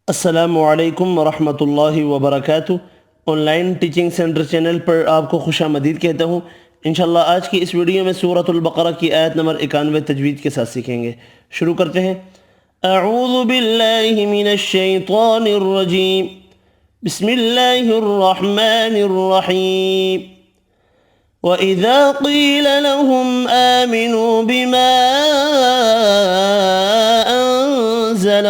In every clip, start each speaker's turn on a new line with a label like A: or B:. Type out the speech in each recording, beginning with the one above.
A: السلام علیکم ورحمۃ اللہ وبرکاتہ۔ Online teaching centre channel پر آپ کو خوش آمدید کہتا ہوں۔ انشاءاللہ آج کی اس ویڈیو میں سورۃ البقرہ کی آیت نمبر 91 تجوید کے ساتھ سیکھیں گے۔ شروع کرتے ہیں۔ اعوذ باللہ من الشیطان الرجیم، بسم اللہ الرحمن الرحیم۔ وَإِذَا قِيلَ لَهُمْ آمِنُوا بِمَا أَنزَلَ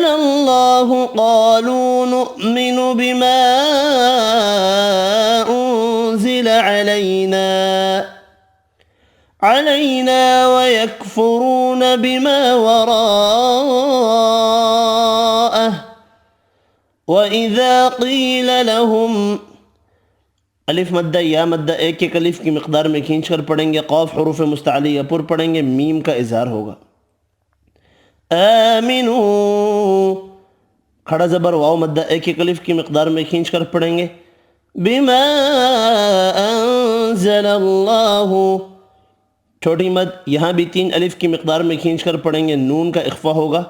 A: اللَّهُ قَالُوا نُؤْمِنُ بِمَا أُنزِلَ عَلَيْنَا وَيَكْفُرُونَ بِمَا وَرَاءَهُ وَإِذَا قِيلَ لَهُمْ، الف مدہ یا مدہ ایک ایک الف کی مقدار میں کھینچ کر پڑھیں گے، قاف حروف مستعلیہ پر پڑھیں گے، میم کا اظہار ہوگا۔ آمنوا، کھڑا زبر واو مدہ ایک ایک الف کی مقدار میں کھینچ کر پڑھیں گے، بما انزل اللہ، چھوٹی مد یہاں بھی 3 الف کی مقدار میں کھینچ کر پڑھیں گے، نون کا اخفا ہوگا،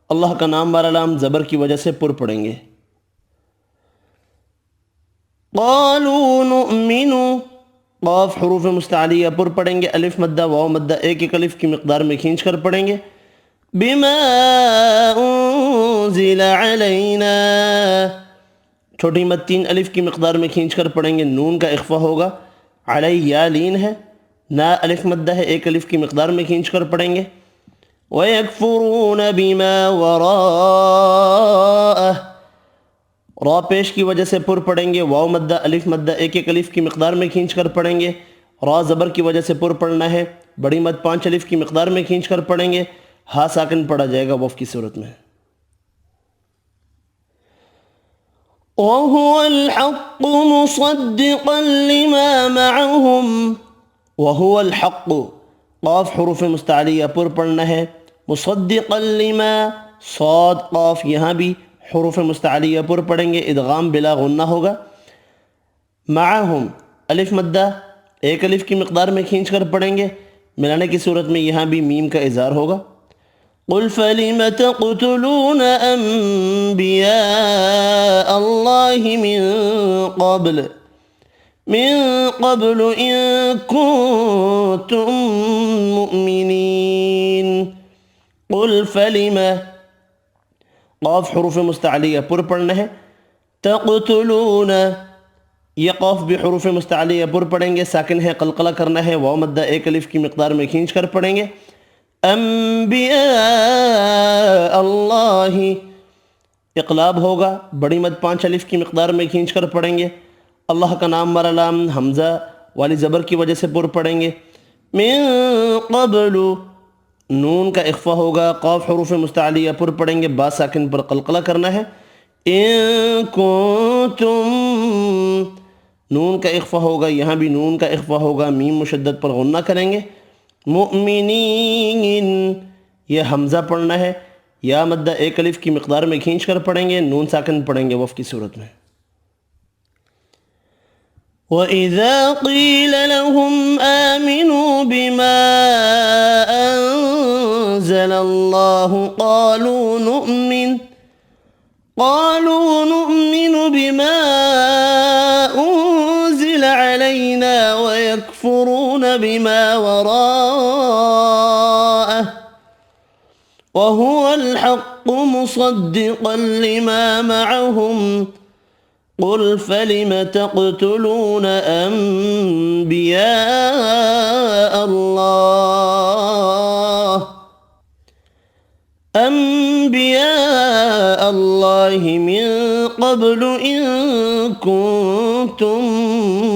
A: اللہ کا نام والا لام زبر کی وجہ سے پر پڑھیں گے۔ قالوا نؤمن، قاف حروف مستعلیہ پر پڑھیں گے، الف مدہ واو مدہ ایک ایک الف کی مقدار میں کھینچ کر پڑھیں گے، بما انزل علینا، چھوٹی مد 3 الف کی مقدار میں کھینچ کر پڑھیں گے، نون کا اخفا ہوگا، علی یا لین ہے، نا الف مدہ ہے، ایک الف کی مقدار میں کھینچ کر پڑھیں گے، وَيَكْفُرُونَ بِمَا وَرَاءَهُ، را پیش کی وجہ سے پر پڑھیں گے، واو مدہ الف مدہ ایک ایک الف کی مقدار میں کھینچ کر پڑھیں گے، را زبر کی وجہ سے پر پڑھنا ہے، بڑی مد 5 الف کی مقدار میں کھینچ کر پڑھیں گے، ہا ساکن پڑھا جائے گا وف کی صورت میں۔ وَهُوَ الْحَقُّ مُصَدِّقًا لِمَا مَعَهُمْ، وَهُوَ الْحَقُّ، قاف حروف مستعلیہ پر پڑھنا ہے، مصدقا لما، صاد قاف یہاں بھی حروف مستعلیہ پر پڑھیں گے، ادغام بلا غنہ ہوگا، معہم الف مدہ ایک الف کی مقدار میں کھینچ کر پڑھیں گے، ملانے کی صورت میں یہاں بھی میم کا اظہار ہوگا۔ قل فلم تقتلون انبیاء اللہ من قبل ان کنتم مؤمنین، قل فلم، قاف حروف مستعلیہ پر پڑھنا ہے، تقتلون، یہ قاف بھی حروف مستعلیہ پر پڑھیں گے، ساکن ہے، قلقلہ کرنا ہے، واو مدہ ایک الف کی مقدار میں کھینچ کر پڑھیں گے، انبیاء اللہ، اقلاب ہوگا، بڑی مد 5 الف کی مقدار میں کھینچ کر پڑھیں گے، اللہ کا نام والا لام حمزہ والی زبر کی وجہ سے پر پڑھیں گے، من قبل، نون کا اخفا ہوگا، قاف حروف مستعلیہ پر پڑھیں گے، با ساکن پر قلقلہ کرنا ہے، ان کنتم، نون کا اخفا ہوگا، یہاں بھی نون کا اخفا ہوگا، میم مشدد پر غنہ کریں گے، مؤمنین، یہ حمزہ پڑھنا ہے، یا مدہ ایک الف کی مقدار میں کھینچ کر پڑھیں گے، نون ساکن پڑھیں گے وف کی صورت میں۔ وَإِذَا قِيلَ لَهُمْ آمِنُوا بِمَا أَنزَلَ اللَّهُ قَالُوا نُؤْمِنُ بِمَا أُنزِلَ عَلَيْنَا وَيَكْفُرُونَ بِمَا وَرَاءَهُ وَهُوَ الْحَقُّ مُصَدِّقًا لِمَا مَعَهُمْ، قل فلم تقتلون انبیاء اللہ من قبل ان کنتم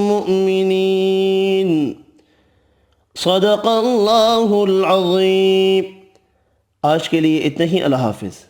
A: مؤمنین۔ صدق اللہ العظیم۔ آج کے لیے اتنا ہی، اللہ حافظ۔